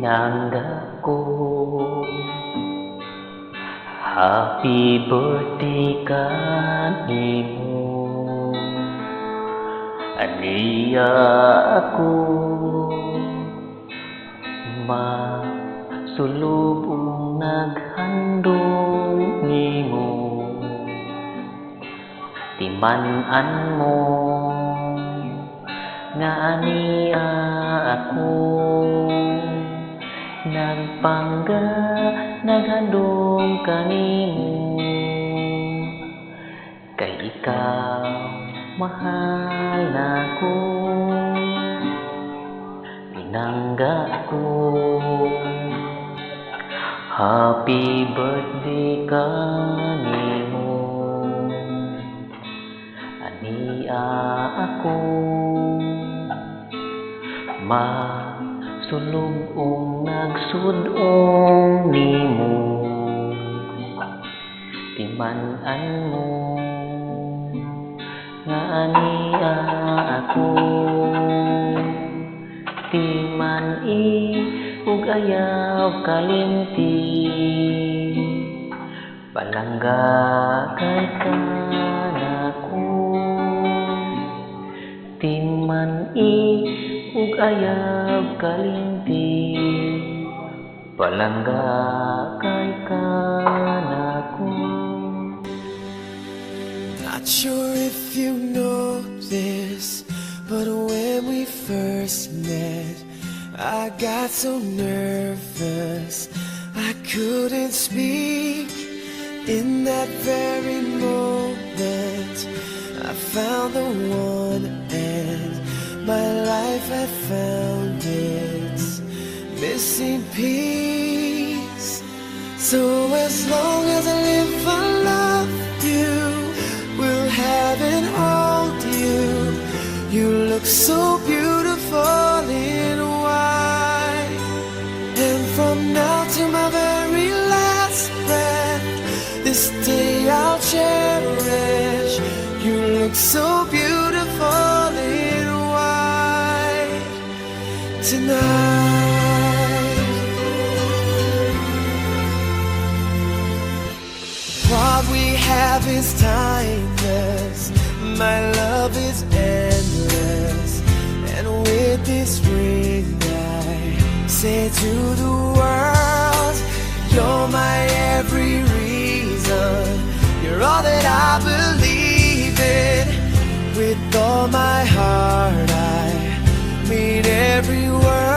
Pinangga ko. Happy birthday kanimo. Aniya ako masulubong naghandog nimo. Timan-an mo nga aniya ako nagpangga naghandog kanimo. Kay ikaw mahal nako. Pinangga ko. Happy birthday kanimo. Aniya ako masulubong nagsudong nimo. Timan-an mo nga aniya ako. Timan-i ug ayaw kalimti. Palangga kay kanako. Timan-i ug ayaw kalimti. Palangga kay kanako. Not sure if you know this, but when we first met, I got so nervous I couldn't speak. In that very moment I found the one, and my life had found its missing piece. So as long as I live I love you, will have and hold you. You look so beautiful in white, and from now to my very last breath, this day I'll cherish. You look so beautiful in white tonight. What we have is timeless, my love is endless, and with this ring I say to the world, you're my every reason, you're all that I believe in. With all my heart I mean every word.